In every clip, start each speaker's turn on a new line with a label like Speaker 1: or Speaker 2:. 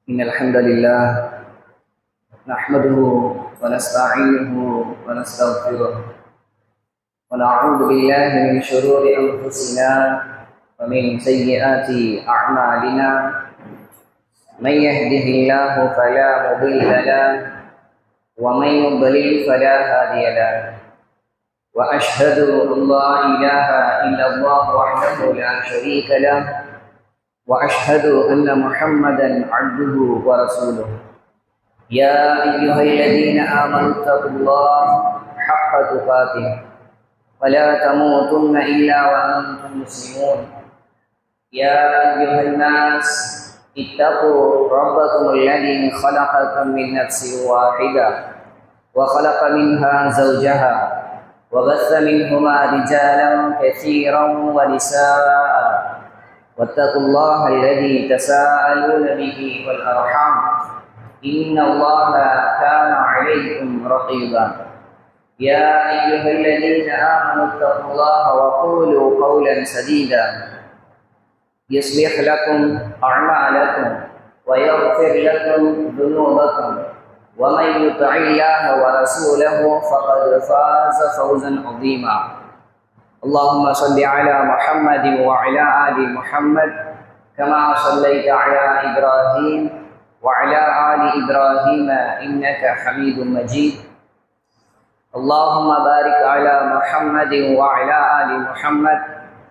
Speaker 1: إن الحمد لله نحمده ونستعينه ونستغفره ونعوذ بالله من شرور أنفسنا ومن سيئات أعمالنا. من يهده الله فلا مضل له ومن يضلل فلا هادي له. وأشهد أن لا إله إلا الله وحده لا شريك له وأشهد أن محمدا عبده ورسوله. يا أيها الذين آمنوا اتقوا الله حق تقاته ولا تموتن إلا وأنتم مسلمون. يا أيها الناس اتقوا ربكم الذي خلقكم من نفس واحدة وخلق منها زوجها وبث منهما رجالا كثيرا ونساء واتقوا الله الذي تساءلون به والأرحام إن الله كان عليكم رقيبا. يا أيها الذين آمنوا اتقوا الله وقولوا قولا سديدا يصلح لكم أعمالكم ويغفر لكم ذنوبكم ومن يطع الله ورسوله فقد فاز فوزا عظيما. اللهم صل على محمد وعلى آل محمد كما صليت على إبراهيم وعلى آل إبراهيم إنك حميد مجيد. اللهم بارك على محمد وعلى آل محمد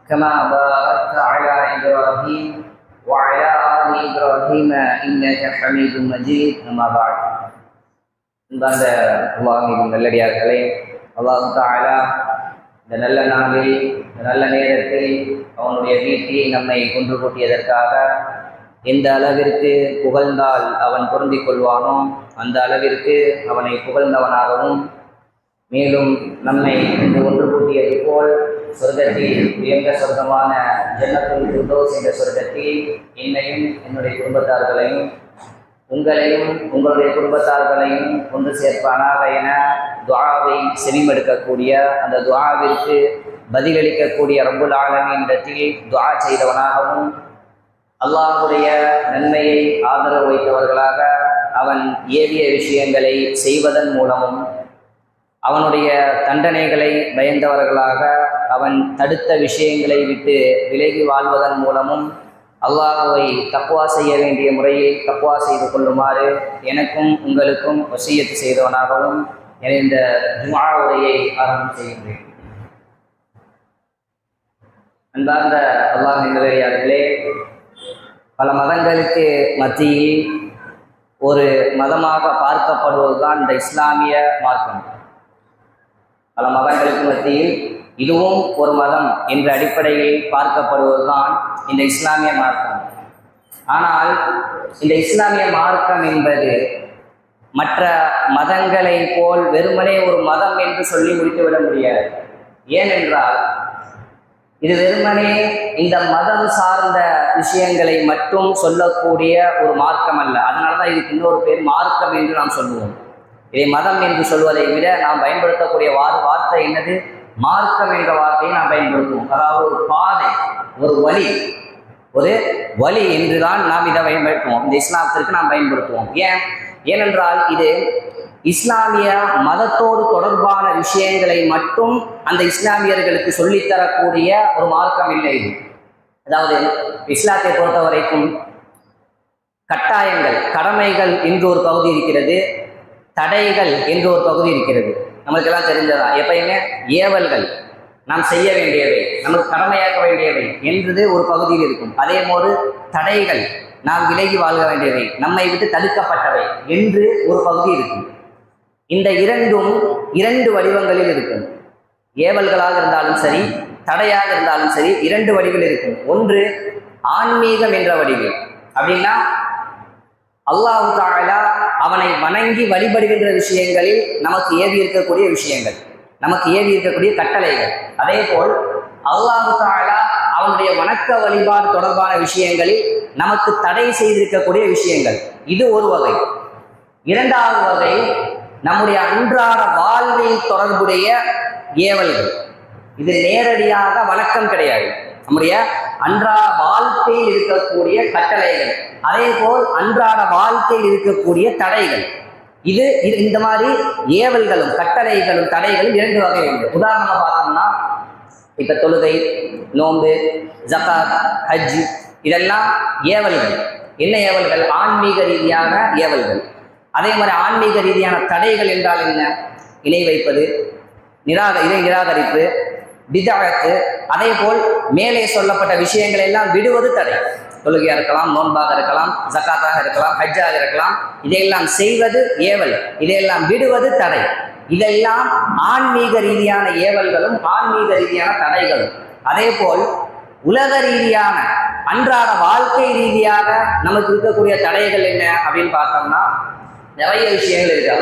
Speaker 1: كما باركت على إبراهيم وعلى آل إبراهيم إنك حميد مجيد. أما بعد. அன்பார்ந்த அல்லாஹ்வின் நல்லடியார்களே, அல்லாஹ் தஆலா இந்த நல்ல நாளில் இந்த நல்ல நேரத்தில் அவனுடைய வீட்டில் நம்மை கொன்று கூட்டியதற்காக எந்த அளவிற்கு புகழ்ந்தால் அவன் பொருந்திக் கொள்வானோ அந்த அளவிற்கு அவனை புகழ்ந்தவனாகவும், மேலும் நம்மை இன்று ஒன்று கூட்டியது போல் சொர்க்கத்தில் உயர்ந்த சொர்க்கமான ஜன்னத்துல் ஃபிர்தௌஸ் என்ற சொர்க்கத்தில் என்னையும் என்னுடைய குடும்பத்தார்களையும் உங்களையும் உங்களுடைய குடும்பத்தார்களையும் கொண்டு சேர்ப்பானாக என துஆவை செவிமடுக்கக்கூடிய, அந்த துஆவிற்கு பதிலளிக்கக்கூடிய ரப்புல் ஆலமீன் இடத்தில் துஆ செய்தவனாகவும், அல்லாஹ்வுடைய நன்மையை ஆதரவு வைத்தவர்களாக அவன் ஏவிய விஷயங்களை செய்வதன் மூலமும், அவனுடைய தண்டனைகளை பயந்தவர்களாக அவன் தடுத்த விஷயங்களை விட்டு விலகி வாழ்வதன் மூலமும் அல்லாஹ்வை தக்வா செய்ய வேண்டிய முறையில் தக்வா செய்து கொள்ளுமாறு எனக்கும் உங்களுக்கும் வசியத்து செய்தவனாகவும் இந்த ஜும்ஆ உரையை ஆரம்பம் செய்கின்றேன். அன்பார்ந்த அல்லாஹ்வின் நல்லடியார்களே, பல மதங்களுக்கு மத்தியில் ஒரு மதமாக பார்க்கப்படுவதுதான் இந்த இஸ்லாமிய மார்க்கம். பல மதங்களுக்கு மத்தியில் இதுவும் ஒரு மதம் என்ற அடிப்படையில் பார்க்கப்படுவதுதான் இந்த இஸ்லாமிய மார்க்கம். ஆனால் இந்த இஸ்லாமிய மார்க்கம் என்பது மற்ற மதங்களை போல் வெறுமனே ஒரு மதம் என்று சொல்லி முடித்துவிட முடியாது. ஏனென்றால் இது வெறுமனே இந்த மதம் சார்ந்த விஷயங்களை மட்டும் சொல்லக்கூடிய ஒரு மார்க்கம் அல்ல. அதனாலதான் இதுக்கு இன்னொரு பேர் மார்க்கம் என்று நாம் சொல்லுவோம். இதை மதம் என்று சொல்வதை விட நாம் பயன்படுத்தக்கூடிய வார்த்தை என்னது? மார்க்கம் என்ற வார்த்தையை நாம் பயன்படுத்துவோம். அதாவது ஒரு பாதை, ஒரு வழி என்றுதான் நாம் இதை பயன்படுத்துவோம். இந்த இஸ்லாத்திற்கு நாம் பயன்படுத்துவோம். ஏனென்றால் இது இஸ்லாமிய மதத்தோடு தொடர்பான விஷயங்களை மட்டும் அந்த இஸ்லாமியர்களுக்கு சொல்லித்தரக்கூடிய ஒரு மார்க்கம் இல்லை இது. அதாவது இஸ்லாத்தை பொறுத்த வரைக்கும் கட்டாயங்கள், கடமைகள் என்று ஒரு பகுதி இருக்கிறது, தடைகள் என்று ஒரு பகுதி இருக்கிறது. நம்மளுக்கெல்லாம் தெரிஞ்சதா? எப்பயுமே ஏவல்கள், நாம் செய்ய வேண்டியவை, நமக்கு கடமையாக்க வேண்டியவை என்றது ஒரு பகுதியில் இருக்கும். அதே போது தடைகள், நாம் விலகி வாழ்க வேண்டியவை, நம்மை விட்டு தடுக்கப்பட்டவை என்று ஒரு பகுதி இருக்கும். இந்த இரண்டும் இரண்டு வடிவங்களில் இருக்கும். ஏவல்களாக இருந்தாலும் சரி, தடையாக இருந்தாலும் சரி, இரண்டு வடிவில் இருக்கும். ஒன்று ஆன்மீகம் என்ற வடிவில். அப்படின்னா அல்லாஹ் தஆலா அவனை வணங்கி வழிபடுகின்ற விஷயங்களில் நமக்கு ஏவி இருக்கக்கூடிய விஷயங்கள், நமக்கு ஏவி இருக்கக்கூடிய கட்டளைகள். அதே போல் அல்லாஹ் தஆலா அவனுடைய வணக்க வழிபாடு தொடர்பான விஷயங்களில் நமக்கு தடை செய்திருக்கக்கூடிய விஷயங்கள். இது ஒரு வகை. இரண்டாவது வகை நம்முடைய அன்றாட வாழ்வில் தொடர்புடைய ஏவல்கள். இது நேரடியாக வணக்கம் கிடையாது. நம்முடைய அன்றாட வாழ்க்கையில் இருக்கக்கூடிய கட்டளைகள், அதே போல் அன்றாட வாழ்க்கையில் இருக்கக்கூடிய தடைகள். இது இந்த மாதிரி ஏவல்களும் கட்டளைகளும் தடைகளும் 2 வகை உண்டு. உதாரணமாக பார்த்தோம்னா இப்ப தொழுகை, நோன்பு, ஜகாத், ஹஜ் இதெல்லாம் ஏவல்கள். என்ன ஏவல்கள்? ஆன்மீக ரீதியான ஏவல்கள். அதே மாதிரி ஆன்மீக ரீதியான தடைகள் என்றால் என்ன? இணை வைப்பது, இணை நிராகரிப்பு, பிதஅத்து, அதே போல் மேலே சொல்லப்பட்ட விஷயங்களை எல்லாம் விடுவது தடை. தொழுகையாக இருக்கலாம், நோன்பாக இருக்கலாம், ஜகாத்தாக இருக்கலாம், ஹஜ்ஜாக இருக்கலாம். இதையெல்லாம் செய்வது ஏவல், இதையெல்லாம் விடுவது தடை. இதெல்லாம் ஆன்மீக ரீதியான ஏவல்களும் ஆன்மீக ரீதியான தடைகளும். அதே போல் உலக ரீதியான அன்றாட வாழ்க்கை ரீதியாக நமக்கு இருக்கக்கூடிய தடைகள் என்ன அப்படின்னு பார்த்தோம்னா நிறைய விஷயங்கள் இருக்கு.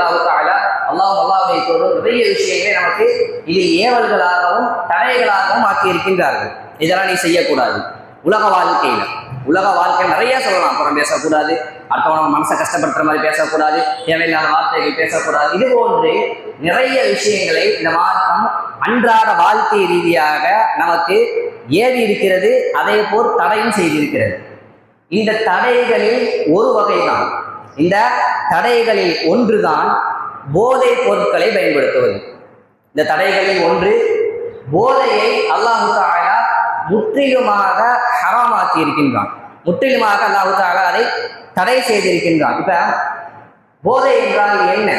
Speaker 1: அல்லாஹ்வுடைய தூதர் நிறைய விஷயங்களை நமக்கு இது ஏவல்களாகவும் தடைகளாகவும் ஆக்கி இருக்கின்றார்கள். இதெல்லாம் நீ செய்யக்கூடாது. உலக வாழ்க்கை நிறைய சொல்லலாம். அப்புறம் பேசக்கூடாது, அடுத்தவங்க மனசை கஷ்டப்படுத்துற மாதிரி பேசக்கூடாது, தேவையில்லாத வார்த்தைகள் பேசக்கூடாது. இது போன்று நிறைய விஷயங்களை இந்த மார்க்கம் அன்றாட வாழ்க்கை ரீதியாக நமக்கு ஏவி இருக்கிறது. அதே போல் தடையும் செய்திருக்கிறது. இந்த தடைகளில் ஒரு வகைதான், இந்த தடைகளில் ஒன்றுதான் போதை பொருட்களை பயன்படுத்துவது. இந்த தடைகளில் ஒன்று போதையை அல்லாஹ் தஆலா முற்றிலுமாக ஹராமாக்கி இருக்கின்றான். முற்றிலுமாக அல்லாஹ் தஆலா அதை தடை செய்திருக்கின்றான். இப்ப போதை என்றால் என்ன?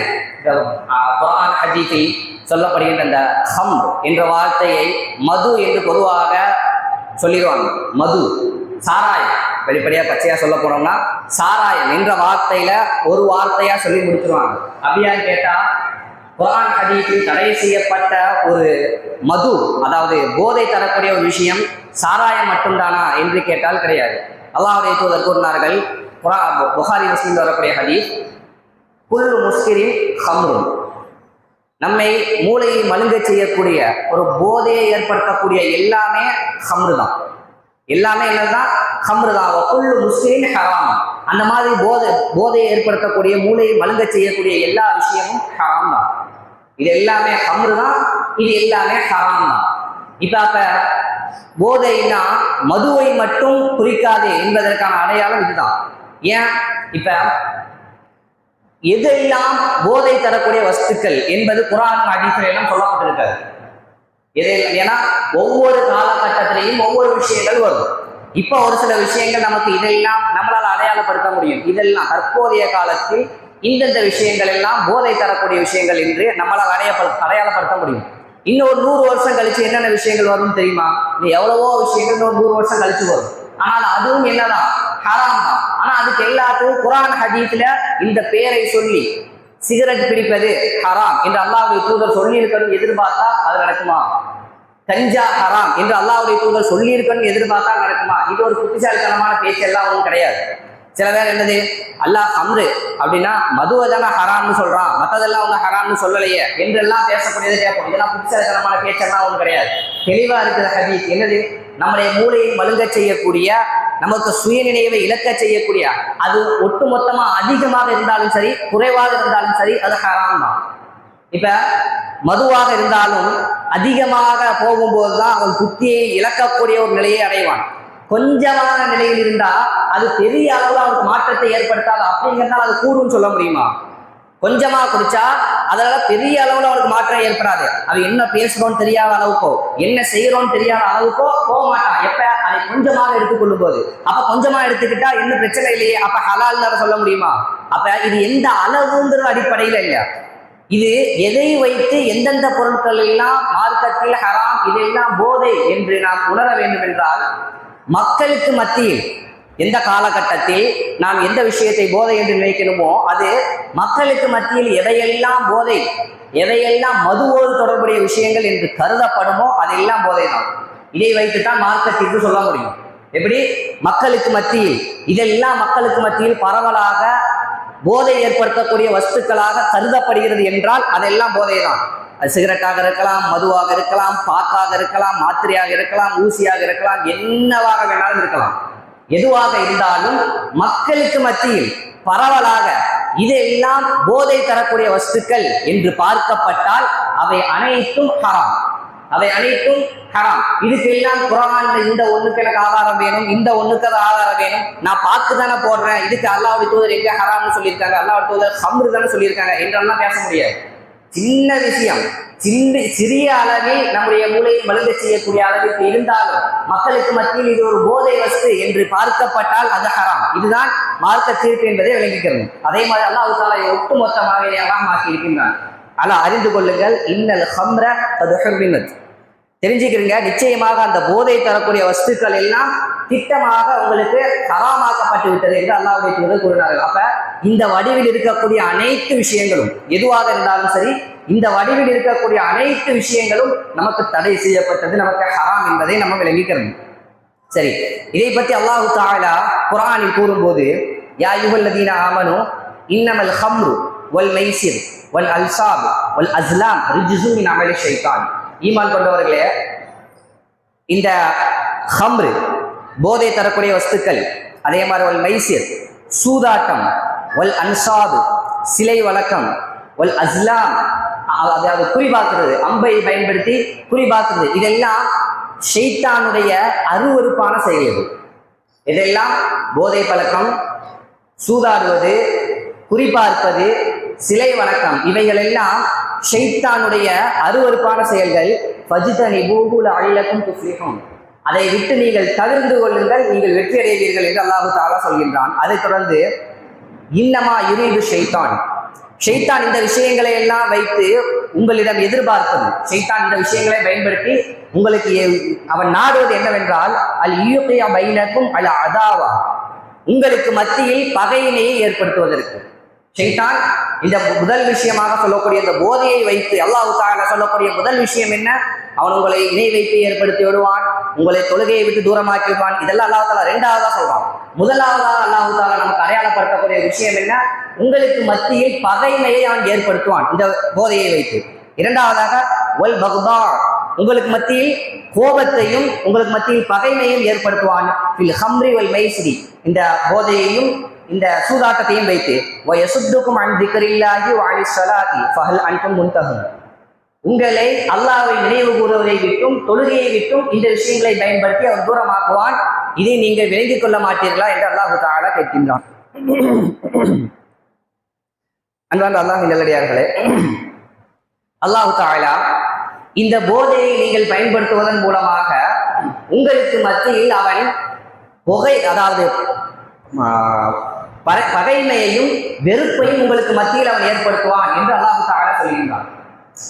Speaker 1: குர்ஆன் ஹதீஸில் சொல்லப்படுகின்ற அந்த ஹம்ர் என்ற வார்த்தையை மது என்று பொதுவாக சொல்லிடுவாங்க. மது, சாராயம், வெளிப்படையா பச்சையா சொல்ல போனோம்னா சாராயம் என்ற வார்த்தையில ஒரு வார்த்தையா சொல்லி முடிச்சிருவாங்க. அப்படியான்னு கேட்டா குர்ஆன் ஹதீஸில் தடை செய்யப்பட்ட ஒரு மது, அதாவது போதை தரக்கூடிய ஒரு விஷயம் சாராயம் மட்டும்தானா என்று கேட்டால் கிடையாது. அல்லாஹ்வுடைய தூதர் கூறினார்கள், புகாரி முஸ்லிம் வரக்கூடிய ஹதீஸ், குல்லு முஸ்கிரின் ஹம்ருன், நம்மை மூளையை மழுங்க செய்யக்கூடிய ஒரு போதையை ஏற்படுத்தக்கூடிய எல்லாமே ஹம்ரு தான். எல்லாமே என்னதான்? ஹம்ரு தான். குல்லு முஸ்கிரின் ஹராம். அந்த மாதிரி போதையை ஏற்படுத்தக்கூடிய மூளையை மழுங்க செய்யக்கூடிய எல்லா விஷயமும் ஹராம் தான். இது எல்லாமே ஹம்ரு தான், இது எல்லாமே ஹராம் தான். அப்ப போதைனா மதுவை மட்டும் குறிக்காது என்பதற்கான அடையாளம் இதுதான். ஏன்? இப்ப எதெல்லாம் போதை தரக்கூடிய வஸ்துக்கள் என்பது குர்ஆன் ஹதீஸ்ல எல்லாம் சொல்லப்பட்டிருக்காது. எதெல்லாம்? ஏன்னா ஒவ்வொரு காலகட்டத்திலையும் ஒவ்வொரு விஷயங்கள் வரும். இப்ப ஒரு சில விஷயங்கள் நமக்கு இதெல்லாம் நம்மளால அடையாளப்படுத்த முடியும். இதெல்லாம் தற்போதைய காலத்தில் இந்தந்த விஷயங்கள் எல்லாம் போதை தரக்கூடிய விஷயங்கள் என்று நம்மளால் அடையாளப்படுத்த முடியும். இன்னொரு 100 வருஷம் கழிச்சு என்னென்ன விஷயங்கள் வரும் தெரியுமா? எவ்வளவோ விஷயங்கள் இன்னொரு 100 வருஷம் கழிச்சு வரும். ஆனால் அதுவும் என்னதான்? ஹராம் தான். ஆனா அதுக்கு எல்லாத்துக்கும் குர்ஆன் ஹதீஸ்ல இந்த பேரை சொல்லி சிகரெட் பிடிப்பது ஹராம் என்று அல்லாஹ்வுடைய தூதர் சொல்லி இருக்கணும் எதிர்பார்த்தா அது நடக்குமா? கஞ்சா ஹராம் என்று அல்லாஹ்வுடைய தூதர் சொல்லி இருக்கணும் எதிர்பார்த்தா நடக்குமா? இது ஒரு புத்திசாலித்தனமான பேச்சு எல்லாம் ஒன்றும் கிடையாது. சில பேர் என்னது, அல்லாஹ் ஹம்ரு அப்படின்னா மதுவை தானே ஹராம்னு சொல்றான், மற்றதெல்லாம் ஒன்று ஹராம்னு சொல்லலையே என்றெல்லாம் பேசக்கூடியது கேட்போம். இதெல்லாம் புத்திசாலித்தனமான பேச்செல்லாம் ஒன்றும் கிடையாது. தெளிவா இருக்கிற ஹதீஸ் என்னது? நம்முடைய மூளையை மழுங்க செய்யக்கூடிய, நமக்கு சுயநினைவை இழக்க செய்யக்கூடிய, அது ஒட்டுமொத்தமா அதிகமாக இருந்தாலும் சரி குறைவாக இருந்தாலும் சரி அது ஹராம் தான். இப்ப மதுவாக இருந்தாலும் அதிகமாக போகும்போது தான் அவன் புத்தியை இழக்கக்கூடிய ஒரு நிலையை அடைவான். கொஞ்சமான நிலையில் இருந்தா அது பெரிய அளவுல அவனுக்கு மாற்றத்தை ஏற்படுத்தாது. அப்படிங்கிறதால அது கூடுன்னு சொல்ல முடியுமா? கொஞ்சமா குடிச்சா அதனால பெரிய அளவுல அவனுக்கு மாற்றம் ஏற்படாது. அது என்ன பேசுறோன்னு தெரியாத அளவுக்கோ என்ன செய்யறோன்னு தெரியாத அளவுக்கோ போக மாட்டான். எப்ப அதை கொஞ்சமாக எடுத்துக்கொள்ளும் போது. அப்ப கொஞ்சமா எடுத்துக்கிட்டா என்ன பிரச்சனை இல்லையே, அப்ப ஹலால்னு சொல்ல முடியுமா? அப்ப இது எந்த அளவுங்கிற அடிப்படையில இல்ல, இது எதை வைத்து எந்தெந்த பொருட்கள் எல்லாம் மார்க்கத்தில் ஹராம், இதெல்லாம் போதை என்று நாம் உணர வேண்டும் என்றால், மக்களுக்கு மத்தியில் எந்த காலகட்டத்தில் நாம் எந்த விஷயத்தை போதை என்று நினைக்கணுமோ அது மக்களுக்கு மத்தியில் எதையெல்லாம் போதை, எதையெல்லாம் மதுவோடு தொடர்புடைய விஷயங்கள் என்று கருதப்படுமோ அதெல்லாம் போதை தான். இதை வைத்துத்தான் மார்க்கத்திற்கு சொல்ல முடியும். எப்படி? மக்களுக்கு மத்தியில் இதெல்லாம் மக்களுக்கு மத்தியில் பரவலாக போதை ஏற்படுத்தக்கூடிய வஸ்துக்களாக கருதப்படுகிறது என்றால் அதெல்லாம் போதை தான். அது சிகரெட்டாக இருக்கலாம், மதுவாக இருக்கலாம், பாக்காக இருக்கலாம், மாத்திரையாக இருக்கலாம், ஊசியாக இருக்கலாம், என்னவாக வேணாலும் இருக்கலாம். எதுவாக இருந்தாலும் மக்களுக்கு மத்தியில் பரவலாக இதெல்லாம் போதை தரக்கூடிய வஸ்துக்கள் என்று பார்க்கப்பட்டால் அவை அனைத்தும் ஹராம். அவை அனைத்தும் ஹராம். இதுக்கெல்லாம் குர்ஆன்ல இந்த ஒண்ணுக்கு எனக்கு ஆதாரம் வேணும், இந்த ஒண்ணுக்கு அது ஆதாரம் வேணும், நான் பார்த்து தானே போடுறேன், இதுக்கு அல்லாஹ்வுடைய தூதர் எங்க ஹராம்னு சொல்லியிருக்காங்க, அல்லாஹ்வுடைய தூதர் ஹம்ரு தானே சொல்லியிருக்காங்க என்றெல்லாம் பேச முடியாது. சின்ன விஷயம், சிறிய அளவில் நம்முடைய மூளையை மழுங்க செய்யக்கூடிய அளவிற்கு இருந்தாலும் மக்களுக்கு மத்தியில் இது ஒரு போதை வஸ்து என்று பார்க்கப்பட்டால் அது ஹராம். இதுதான் மார்க்க தீர்ப்பு என்பதை விளங்கிக்கிறோம். அதே மாதிரி அல்லாஹ் தஆலா ஒட்டுமொத்தமாக ஹராமாக்கி இருக்கின்றான். ஆனா அறிந்து கொள்ளுங்கள், இன்னல் ஹம்ர அது ஹுர்ரிமத். தெரிஞ்சுக்கிறீங்க, நிச்சயமாக அந்த போதை தரக்கூடிய வஸ்துக்கள் எல்லாம் திட்டமாக உங்களுக்கு ஹராமாக்கப்பட்டு விட்டது என்று அல்லாஹ்வுடைய தூதர் கூறினார்கள். அப்ப இந்த வடிவில் இருக்கக்கூடிய அனைத்து விஷயங்களும் எதுவாக இருந்தாலும் சரி, இந்த வடிவில் இருக்கக்கூடிய அனைத்து விஷயங்களும் நமக்கு தடை செய்யப்பட்டது, நமக்கு ஹராம் என்பதை நம்ம விளங்கிக்கிறோம். சரி, இதை பற்றி அல்லாஹ் தஆலா குர்ஆனில் கூறும்போது, யா அய்யுஹல்லதீன ஆமனு இன்னமல் ஹம்ரு வல் மைசிர் வல் அல்சாப் வல் அஸ்லாம் ரிஜ்ஸுன் மின் அமலி ஷைத்தான். ஈமான் கொண்டவர்களே, இந்த ஹம்ரு போதை தரக்கூடிய வஸ்துக்கள், அதே மாதிரி வல் மைசிர் சூதாட்டம், வல் அன்சாப் சிலை வழக்கம், வல் அஸ்லாம் அதாவது குறிபாக்குறது, அம்பை பயன்படுத்தி குறிபாக்குறது, இதெல்லாம் ஷைத்தானுடைய அருவருப்பான செயல்கள். இதெல்லாம் போதை பழக்கம், சூதாடுவது, குறிபார்ப்பது, சிலை வணக்கம், இவைகள் எல்லாம் ஷைத்தானுடைய அருவருப்பான செயல்கள். ஃபஜ்தனிபூஹு லஅல்லக்கும் துஃப்லிஹூன். அதை விட்டு நீங்கள் தவிர்த்து கொள்ளுங்கள், நீங்கள் வெற்றி அடைவீர்கள் என்று அல்லாஹ் தஆலா சொல்கின்றான். அதைத் தொடர்ந்து இன்னமா யுரீது ஷைத்தான், ஷைத்தான் இந்த விஷயங்களை எல்லாம் வைத்து உங்களிடம் எதிர்பார்ப்பது, ஷைத்தான் இந்த விஷயங்களை பயன்படுத்தி உங்களுக்கு அவன் நாடுவது என்னவென்றால் அல் யூகிய பைனக்கும் அல் அதாவா, உங்களுக்கு மத்தியில் பகையினையை ஏற்படுத்துவதற்கு. ஷைத்தான் இந்த முதல் விஷயமாக சொல்லக்கூடிய இந்த போதையை வைத்து அல்லாஹ் தஆலா சொல்லக்கூடிய முதல் விஷயம் என்ன? அவன் உங்களை இணை வைத்து ஏற்படுத்தி விடுவான், உங்களை தொழுகையை விட்டு தூரமாக்கி விடுவான். இதெல்லாம் அல்லாஹ் தஆலா ரெண்டாவதா சொல்றான். முதலாவதாக அல்லாஹ் தஆலா நமக்கு அடையாளப்படுத்தக்கூடிய விஷயம் என்ன? உங்களுக்கு மத்தியில் பகைமையை அவன் ஏற்படுத்துவான் இந்த போதையை வைத்து. இரண்டாவதாக வல் பக்தா, உங்களுக்கு மத்தியில் கோபத்தையும் உங்களுக்கு மத்தியில் பகைமையும் ஏற்படுத்துவான். ஃபில் ஹம்ரி வல் மைஸ்ரி, இந்த போதையையும் இந்த சூதாட்டத்தையும் வைத்து வயசுத்துக்கும் அன் திக்ரில்லாஹி வ அனிஸ் ஸலாத்தி ஃபஹல் அன்தும் முன்தஹூன், உங்களை அல்லாஹ்வை நினைவு கூறுவதை விட்டும் தொழுகையை விட்டும் இந்த விஷயங்களை பயன்படுத்தி அவன் தூரமாக்குவான். இதை நீங்கள் விளங்கிக் கொள்ள மாட்டீர்களா என்று அல்லாஹ் தஆலா கேட்கின்றான். அன்பார்ந்த அல்லாஹ்வின் நல்லடியார்களே, அல்லாஹ் தஆலா இந்த போதையை நீங்கள் பயன்படுத்துவதன் மூலமாக உங்களுக்கு மத்தியில் அவன் அதாவது பகைமையையும் வெறுப்பையும் உங்களுக்கு மத்தியில் அவன் ஏற்படுத்துவான் என்று அல்லாஹ் தஆலா சொல்கின்றான்.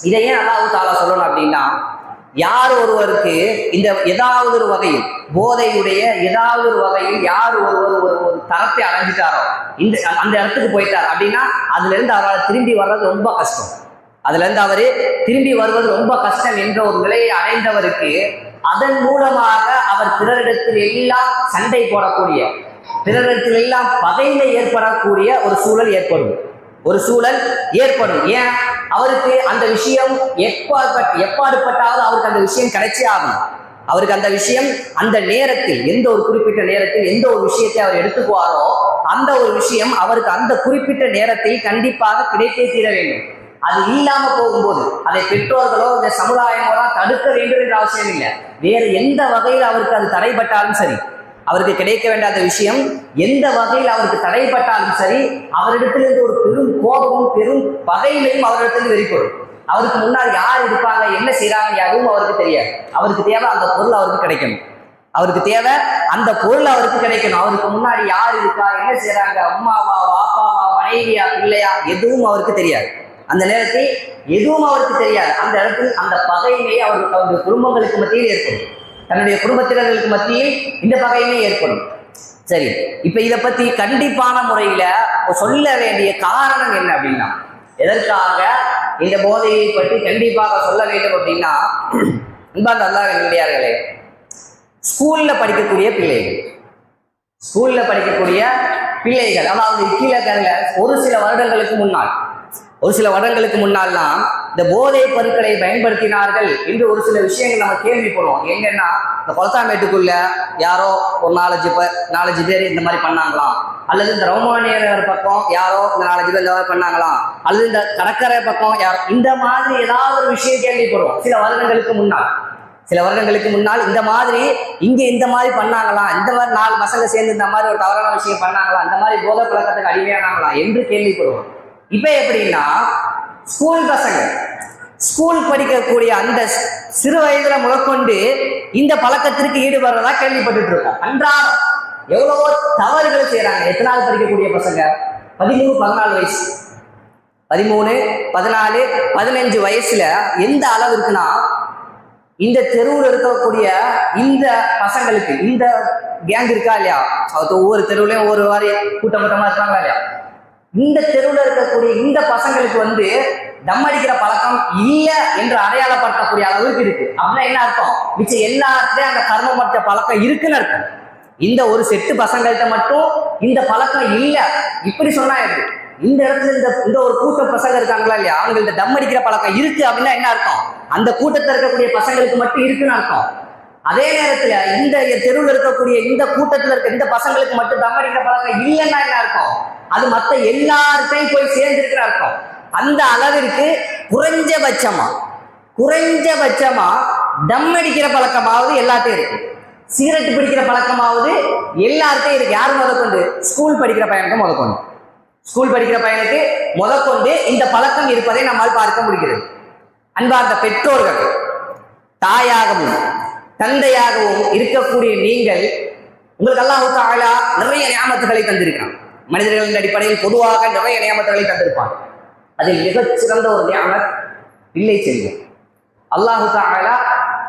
Speaker 1: இதையே அல்லாஹ் தஆலா சொல்லணும் அப்படின்னா, யார் ஒருவருக்கு இந்த ஏதாவது ஒரு வகையில் போதையுடைய ஏதாவது ஒரு வகையில் யார் ஒருவர் ஒரு தரத்தை அடைஞ்சிட்டாரோ, அந்த இடத்துக்கு போயிட்டார் அப்படின்னா அதுல இருந்து அவரால் திரும்பி வர்றது ரொம்ப கஷ்டம். அதுல இருந்து அவரு திரும்பி வருவது ரொம்ப கஷ்டம் என்ற ஒரு நிலையை அடைந்தவருக்கு அதன் மூலமாக அவர் பிறரிடத்தில் எல்லாம் சண்டை போடக்கூடிய, பிறரிடத்தில் எல்லாம் பகைமை ஏற்படக்கூடிய ஒரு சூழல் ஏற்படும். ஏன்? அவருக்கு அந்த விஷயம் எப்பாடுபட்டாவது அவருக்கு அந்த விஷயம் கிடைச்சே ஆகும். அவருக்கு அந்த விஷயம் அந்த நேரத்தில், எந்த ஒரு குறிப்பிட்ட நேரத்தில் எந்த ஒரு விஷயத்தை அவர் எடுத்துக்குவாரோ அந்த ஒரு விஷயம் அவருக்கு அந்த குறிப்பிட்ட நேரத்தில் கண்டிப்பாக கிடைத்தே தீர வேண்டும். அது இல்லாம போகும்போது அதை பெற்றோர்களோ இந்த சமுதாயங்களோ தடுக்க வேண்டும் என்ற அவசியம் இல்லை. வேறு எந்த வகையில் அவருக்கு அது தடைப்பட்டாலும் சரி, அவருக்கு கிடைக்க வேண்டாத விஷயம் எந்த வகையில் அவருக்கு தடைப்பட்டாலும் சரி, அவரிடத்திலிருந்து ஒரு பெரும் கோபமும் பெரும் பகைமையும் அவரிடத்தில் வெளிப்படும். அவருக்கு முன்னால் யார் இருப்பாங்க, என்ன செய்யறாங்க, எதுவும் அவருக்கு தெரியாது. அவருக்கு தேவை அந்த பொருள் அவருக்கு கிடைக்கணும். அவருக்கு முன்னாடி யார் இருக்கா, என்ன செய்யறாங்க, அம்மாவா, வாப்பாவா, மனைவியா, பிள்ளையா, எதுவும் அவருக்கு தெரியாது. அந்த நேரத்தில் எதுவும் அவருக்கு தெரியாது. அந்த இடத்தில் அந்த பகைமையை அவருடைய குடும்பங்களுக்கு மத்தியில் ஏற்படும், தன்னுடைய குடும்பத்தினர்களுக்கு மத்தியில் இந்த பகைமை ஏற்படும். சரி, இப்ப இதை பத்தி கண்டிப்பான முறையில சொல்ல வேண்டிய காரணம் என்ன அப்படின்னா, எதற்காக இந்த போதையை பற்றி கண்டிப்பாக சொல்ல வேண்டும் அப்படின்னா, அன்பார்ந்த அல்லாஹ்வின் நல்லடியார்களே, ஸ்கூல்ல படிக்கக்கூடிய பிள்ளைகள் அதாவது கீழே ஒரு சில வருடங்களுக்கு முன்னால்லாம் இந்த போதை பொருட்களை பயன்படுத்தினார்கள் என்று ஒரு சில விஷயங்கள் நம்ம கேள்விப்படுவோம். எங்கன்னா, இந்த கொளத்தாமேட்டுக்குள்ள யாரோ ஒரு 4-5 பேர் இந்த மாதிரி பண்ணாங்களாம், அல்லது இந்த ரோமானியர் பக்கம் யாரோ இந்த 4 பேர் இந்த மாதிரி பண்ணாங்களாம், அல்லது இந்த கடற்கரை பக்கம் யாரோ, இந்த மாதிரி ஏதாவது ஒரு விஷயம் கேள்விப்படுவோம். சில வருடங்களுக்கு முன்னால் இந்த மாதிரி இங்க இந்த மாதிரி பண்ணாங்களாம், இந்த மாதிரி 4 பசங்க சேர்ந்து இந்த மாதிரி ஒரு தவறான விஷயம் பண்ணாங்களா, இந்த மாதிரி போதை பழக்கத்துக்கு அடிமையானாங்களா என்று கேள்விப்படுவோம். இப்ப எப்படின்னா, ஸ்கூல் படிக்கக்கூடிய அந்த சிறு வயதுல முதற்கொண்டு இந்த பழக்கத்திற்கு ஈடுபடுறதா கேள்விப்பட்டு இருக்கோம். அன்றாடம் எவ்வளவோ தவறுகள் செய்யறாங்க. எத்தனாவது படிக்கக்கூடிய பசங்க 13, 14 வயசு, 13, 14, 15 வயசுல எந்த அளவு இருக்குன்னா, இந்த தெருவில் இருக்கக்கூடிய இந்த பசங்களுக்கு இந்த கேங் இருக்கா இல்லையா, ஒவ்வொரு தெருவுலையும் ஒவ்வொரு மாதிரி கூட்டமா இருக்காங்களா இல்லையா, இந்த தெருவில் இருக்கக்கூடிய இந்த பசங்களுக்கு தம் அடிக்கிற பழக்கம் இல்ல என்று அடையாளப்படுத்தக்கூடிய அளவுக்கு இருக்கு. அப்படின்னா என்ன அர்த்தம்? மிச்சம் எல்லாத்துலயும் அந்த கர்மமற்ற பழக்கம் இருக்குன்னு அர்த்தம். இந்த ஒரு செட்டு பசங்கள்கிட்ட மட்டும் இந்த பழக்கம் இல்ல இப்படி சொன்னா இருக்கு. இந்த இடத்துல இந்த ஒரு கூட்ட பசங்க இருக்காங்களா இல்லையா, அவங்களுக்கு தம் அடிக்கிற பழக்கம் இருக்கு அப்படின்னா என்ன அர்த்தம்? அந்த கூட்டத்தில் இருக்கக்கூடிய பசங்களுக்கு மட்டும் இருக்குன்னு அர்த்தம். அதே நேரத்துல இந்த தெருவில் இருக்கக்கூடிய இந்த கூட்டத்தில் இருக்க இந்த பசங்களுக்கு மட்டும் தம் அடிக்கிற பழக்கம் இல்லைன்னா என்ன அர்த்தம்? அது மற்ற எல்லார்ட்டையும் போய் சேர்ந்திருக்கிற அர்த்தம். அந்த அளவிற்கு குறைஞ்சபட்சமா தம் அடிக்கிற பழக்கமாவது எல்லாத்தையும் இருக்கு, சிகரெட் பிடிக்கிற பழக்கமாவது எல்லார்ட்டையும் இருக்கு. யாரும் முதற்கொண்டு ஸ்கூல் படிக்கிற பையனுக்கு முதற்கொண்டு இந்த பழக்கம் இருப்பதை நம்மால் பார்க்க முடிகிறது. அன்பார்ந்த பெற்றோர்கள், தாயாகவும் தந்தையாகவும் இருக்கக்கூடிய நீங்கள், உங்களுக்கு அல்லாஹ் தஆலா நிறைய நியாமத்துகளை தந்திருக்கிறான். மனிதர்களின் அடிப்படையில் பொதுவாக நிறைய நியாமத்துகளை தந்திருப்பான். அதில் மிகச்சிறந்த ஒரு நியாமத் பிள்ளை செல்வம். அல்லாஹ் தஆலா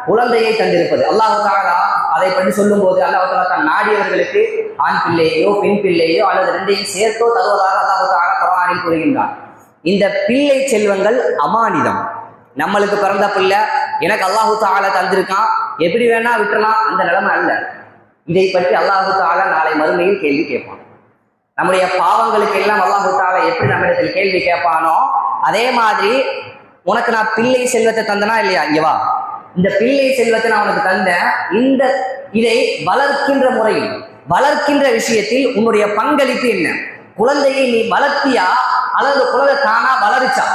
Speaker 1: குழந்தையை தந்திருப்பது. அல்லாஹ் தஆலா அதை பற்றி சொல்லும் போது அல்லாஹ் தஆலா தான் நாடியவர்களுக்கு ஆண் பிள்ளையோ பெண் பிள்ளையோ அல்லது ரெண்டையும் சேர்த்தோ தருவதாக அல்லாஹ் தஆலா குர்ஆனில் கூறுகின்றான். இந்த பிள்ளை செல்வங்கள் அமானிதம். நம்மளுக்கு பிறந்த பிள்ளை எனக்கு அல்லாஹ் தஆலா தந்திருக்கான், எப்படி வேணா விட்டுறலாம், அந்த நிலைமை அல்ல. இதை பற்றி அல்லாஹ் தஆலா நாளை மறுமையில் கேள்வி கேட்பான். நம்முடைய பாவங்களுக்கு எல்லாம் அல்லாஹ் தஆலா எப்படி நம்மிடத்தில் கேள்வி கேட்பானோ, அதே மாதிரி உனக்கு நான் பிள்ளை செல்வத்தை தந்தனா இல்லையா, இங்க வா, இந்த பிள்ளை செல்வத்தை நான் உனக்கு தந்தேன், இதை வளர்க்கின்ற விஷயத்தில் உன்னுடைய பங்களிப்பு என்ன? குழந்தையை நீ வளர்த்தியா அல்லது குழந்தை தானா வளர்ச்சா?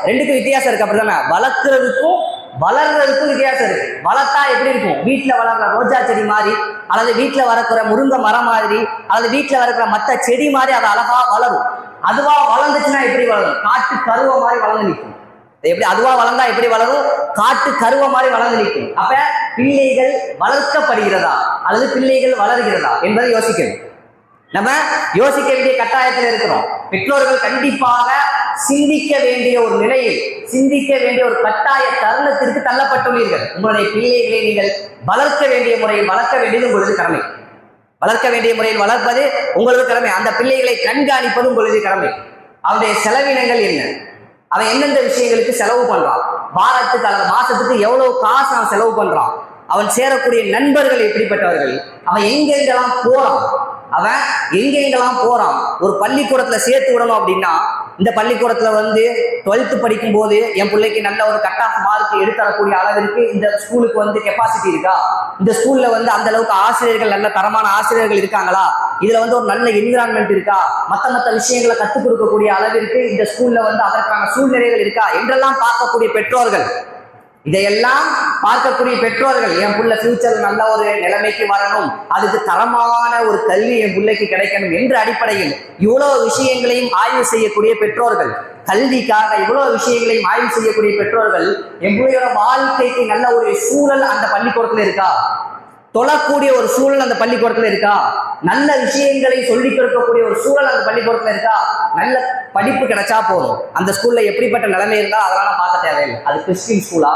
Speaker 1: ரெண்டுக்கும் வித்தியாசம் இருக்கு. அப்படித்தானே? வளர்றதுக்கும் வித்தியாசம் இருக்கு. வளர்த்தா எப்படி இருக்கும்? வீட்டுல வளர்ற ரோஜா செடி மாதிரி, அல்லது வீட்டுல வளர்க்கிற முருங்கை மரம் மாதிரி, அல்லது வீட்டுல வளர்க்கிற மத்த செடி மாதிரி அது அழகா வளரும். அதுவா வளர்ந்துச்சுன்னா எப்படி வளரும்? காட்டு கருவ மாதிரி வளர்ந்து நிற்கும். எப்படி அதுவா வளர்ந்தா எப்படி வளரும்? காட்டு கருவ மாதிரி வளர்ந்து நிற்கும். அப்ப பிள்ளைகள் வளர்க்கப்படுகிறதா அல்லது பிள்ளைகள் வளர்கிறதா என்பதை யோசிக்கணும். நம்ம யோசிக்க வேண்டிய கட்டாயத்தில் இருக்கிறோம். பெற்றோர்கள் கண்டிப்பாக சிந்திக்க வேண்டிய ஒரு நிலையில், சிந்திக்க வேண்டிய ஒரு கட்டாய தருணத்திற்கு தள்ளப்பட்டுள்ளீர்கள். உங்களுடைய பிள்ளைகளை நீங்கள் வளர்க்க வேண்டிய முறையில் வளர்க்க வேண்டியது உங்களது கடமை. வளர்ப்பது உங்களது கடமை. அந்த பிள்ளைகளை கண்காணிப்பது உங்களது கடமை. அவருடைய செலவினங்கள் என்ன, அவன் எந்தெந்த விஷயங்களுக்கு செலவு பண்றான், வாரத்துக்கு அல்லது மாசத்துக்கு எவ்வளவு காசு அவன் செலவு பண்றான், அவன் சேரக்கூடிய நண்பர்கள் எப்படிப்பட்டவர்கள், அவன் எங்கெங்கெல்லாம் போறான். ஒரு பள்ளிக்கூடத்துல சேர்த்து விடணும் அப்படின்னா, இந்த பள்ளிக்கூடத்துல 12th படிக்கும் போது என் பிள்ளைக்கு நல்ல ஒரு கட் ஆஃப் மார்க் எடுத்துறக்கூடிய அளவிற்கு இந்த ஸ்கூலுக்கு கெப்பாசிட்டி இருக்கா, இந்த ஸ்கூல்ல அந்த அளவுக்கு ஆசிரியர்கள், நல்ல தரமான ஆசிரியர்கள் இருக்காங்களா, இதுல ஒரு நல்ல என்விரான்மெண்ட் இருக்கா, மத்த விஷயங்களை கற்றுக் கொடுக்கக்கூடிய அளவிற்கு இந்த ஸ்கூல்ல அதற்கான சூழ்நிலைகள் இருக்கா என்றெல்லாம் பார்க்கக்கூடிய பெற்றோர்கள், இதையெல்லாம் பார்க்கக்கூடிய பெற்றோர்கள், என் புள்ள ஃபியூச்சர்ல நல்ல ஒரு நிலைமைக்கு வரணும், அதுக்கு தரமான ஒரு கல்வி என் பிள்ளைக்கு கிடைக்கணும் என்ற அடிப்படையில் இவ்வளவு விஷயங்களையும் ஆய்வு செய்யக்கூடிய பெற்றோர்கள், கல்விக்காக இவ்வளவு விஷயங்களையும் ஆய்வு செய்யக்கூடிய பெற்றோர்கள், என் பிள்ளையோட வாழ்க்கைக்கு நல்ல ஒரு சூழல் அந்த பள்ளிக்கூடத்துல இருக்கா, தொழக்கூடிய ஒரு சூழல் அந்த பள்ளிக்கூடத்துல இருக்கா, நல்ல விஷயங்களை சொல்லிக் கொடுக்கக்கூடிய ஒரு சூழல் அந்த பள்ளிக்கூடத்துல இருக்கா, நல்ல படிப்பு கிடைச்சா போதும். அந்த ஸ்கூல்ல எப்படிப்பட்ட நிலைமை இருந்தா அதெல்லாம் பார்க்க தேவையில்லை. அது கிறிஸ்டின் ஸ்கூலா,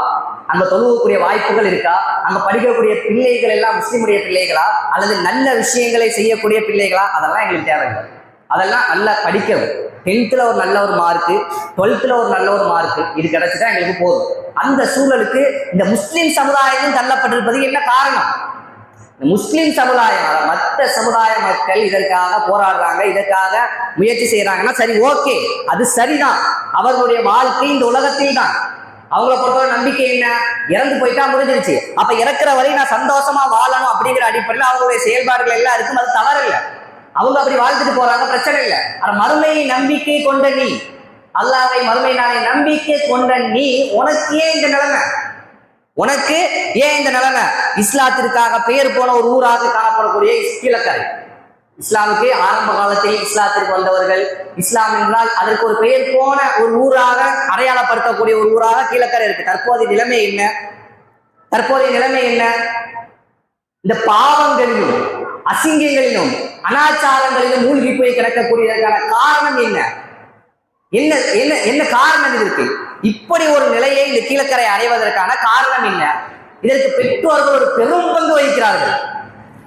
Speaker 1: அங்க தொழுவக்கூடிய வாய்ப்புகள் இருக்கா, அங்க படிக்கக்கூடிய பிள்ளைகள் எல்லாம் முஸ்லிமுடைய பிள்ளைகளா அல்லது நல்ல விஷயங்களை செய்யக்கூடிய பிள்ளைகளா, அதெல்லாம் எங்களுக்கு தேவையில்லை. அதெல்லாம் நல்லா படிக்கணும். 10th ஒரு நல்ல ஒரு மார்க்கு, 12th ஒரு நல்ல ஒரு மார்க்கு, இது கிடைச்சிட்டா எங்களுக்கு போதும். அந்த சூழலுக்கு இந்த முஸ்லிம் சமுதாயமும் தள்ளப்பட்டிருப்பது என்ன காரணம்? முஸ்லிம் சமுதாயம், மற்ற சமுதாய மக்கள் இதற்காக போராடுறாங்க, இதற்காக முயற்சி செய்யறாங்கன்னா சரி, ஓகே, அது சரிதான். அவர்களுடைய வாழ்க்கை இந்த உலகத்தில் தான். அவங்கள பொறுத்தவரை நம்பிக்கை என்ன? இறந்து போயிட்டா முடிஞ்சிருச்சு. அப்ப இறக்குற வரை நான் சந்தோஷமா வாழணும் அப்படிங்கிற அடிப்படையில் அவங்களுடைய செயல்பாடுகள் எல்லாம் இருக்கும். அது தவறு இல்லை. அவங்க அப்படி வாழ்ந்துட்டு போறாங்க, பிரச்சனை இல்லை. ஆனா மறுமையை நம்பிக்கை கொண்ட நீ, அல்லாஹ்வை மறுமை நாளை நம்பிக்கை கொண்ட நீ, உனக்கு ஏன் இந்த நிலைமை? உனக்கு ஏன் இந்த நிலைமை? இஸ்லாத்திற்காக பெயர் போன ஒரு ஊராக காணப்படக்கூடிய கீழக்கரை. இஸ்லாமுக்கு ஆரம்ப காலத்தில் இஸ்லாத்திற்கு வந்தவர்கள், இஸ்லாம் என்றால் அதற்கு ஒரு பெயர் போன ஒரு ஊராக அடையாளப்படுத்தக்கூடிய ஒரு ஊராக கீழக்கரை இருக்கு. தற்போதைய நிலைமை என்ன? தற்போதைய நிலைமை என்ன? இந்த பாவங்களிலும் அசிங்கங்களிலும் அனாச்சாரங்களிலும் மூழ்கி போய் கிடக்கக்கூடியதற்கான காரணம் என்ன? என்ன என்ன என்ன காரணம் இதற்கு? இப்படி ஒரு நிலையை இந்த கீழக்கரை அடைவதற்கான காரணம் என்ன? இதற்கு பெற்றோர்கள் ஒரு பெரும் பங்கு வகிக்கிறார்கள்.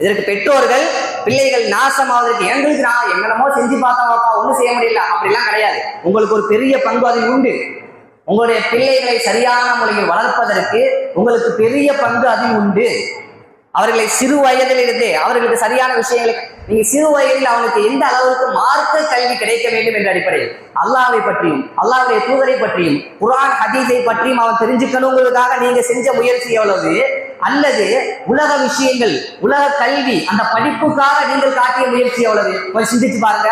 Speaker 1: இதற்கு பெற்றோர்கள் பிள்ளைகள் நாசமாவதற்கு எங்களுக்கு நான் என்னென்னமோ செஞ்சு பார்த்தோம்ப்பா, ஒன்றும் செய்ய முடியல அப்படிலாம் கிடையாது. உங்களுக்கு ஒரு பெரிய பங்கு அதில் உண்டு. உங்களுடைய பிள்ளைகளை சரியான முறையில் வளர்ப்பதற்கு உங்களுக்கு பெரிய பங்கு அதில் உண்டு. அவர்களை சிறு வயதிலிருந்தே அவர்களுக்கு சரியான விஷயங்களை நீங்க சிறு வயதில் அவனுக்கு எந்த அளவுக்கு மார்க்க கல்வி கிடைக்க வேண்டும் என்ற அடிப்படையில் அல்லாஹ்வை பற்றியும் அல்லாஹ்வுடைய தூதரை பற்றியும் குர்ஆன் ஹதீஸை பற்றியும் அவன் தெரிஞ்சுக்கணுங்கிறதுக்காக நீங்க செஞ்ச முயற்சி எவ்வளவு, அல்லது உலக விஷயங்கள் உலக கல்வி அந்த படிப்புக்காக நீங்கள் காட்டிய முயற்சி எவ்வளவு? கொஞ்சம் சிந்திச்சு பாருங்க.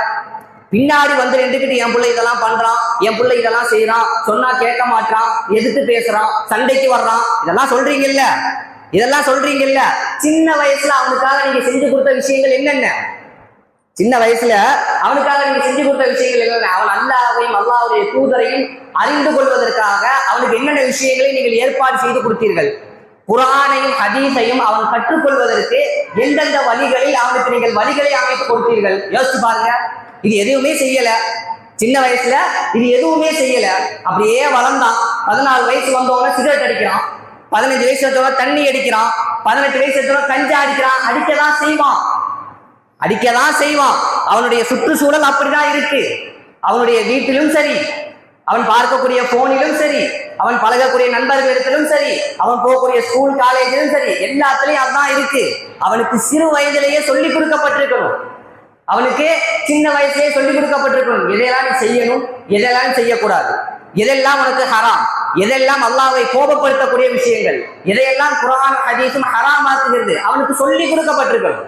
Speaker 1: பின்னாடி வந்து ரெண்டுக்கிட்டு என் பிள்ளை இதெல்லாம் பண்றான், என் பிள்ளை இதெல்லாம் செய்யறான், சொன்னா கேட்க மாட்டான், எதிர்த்து பேசுறான், சண்டைக்கு வர்றான், இதெல்லாம் சொல்றீங்கல்ல, இதெல்லாம் சொல்றீங்கல்ல. சின்ன வயசுல அவனுக்காக நீங்க செஞ்சு கொடுத்த விஷயங்கள் என்னென்ன? சின்ன வயசுல அவனுக்காக நீங்க செஞ்சு கொடுத்த விஷயங்கள் என்னென்ன? அவன் அல்லாஹ்வையும் அல்லாஹ்வுடைய தூதரையும் அறிந்து கொள்வதற்காக அவனுக்கு என்னென்ன விஷயங்களை நீங்கள் ஏற்பாடு செய்து கொடுத்தீர்கள்? குர்ஆனையும் ஹதீஸையும் அவன் கற்றுக்கொள்வதற்கு எந்தெந்த வழிகளில் அவனுக்கு நீங்கள் வழிகளை அமைத்து கொடுத்தீர்கள்? யோசிச்சு பாருங்க. இது எதுவுமே செய்யல. சின்ன வயசுல இது எதுவுமே செய்யல. அப்படியே வளர்ந்தான். 14 வயசு வந்தவன சிகரெட் அடிக்கிறான், 15 வயசு வந்தவன தண்ணி அடிக்கிறான், 18 வயசு வந்தவன கஞ்சா அடிக்கிறான். அடிக்கதான் செய்வான். அவனுடைய சுற்றுச்சூழல் அப்படிதான் இருக்கு. அவனுடைய வீட்டிலும் சரி, அவன் பார்க்கக்கூடிய போனிலும் சரி, அவன் பழகக்கூடிய நண்பர்களிடத்திலும் சரி, அவன் போகக்கூடிய ஸ்கூல் காலேஜிலும் சரி, எல்லாத்துலயும் அதுதான் இருக்கு. அவனுக்கு சிறு வயதிலேயே சொல்லிக் கொடுக்கப்பட்டிருக்கணும். அவனுக்கு சின்ன வயசுலேயே சொல்லிக் கொடுக்கப்பட்டிருக்கணும். எதையெல்லாம் நீ செய்யணும், எதெல்லாம் செய்யக்கூடாது, எதெல்லாம் உனக்கு ஹராம், எதெல்லாம் அல்லாஹ்வை கோபப்படுத்தக்கூடிய விஷயங்கள், எதையெல்லாம் குர்ஆன் ஹதீஸும் ஹராமாக்குகிறது, அவனுக்கு சொல்லிக் கொடுக்கப்பட்டிருக்கணும்.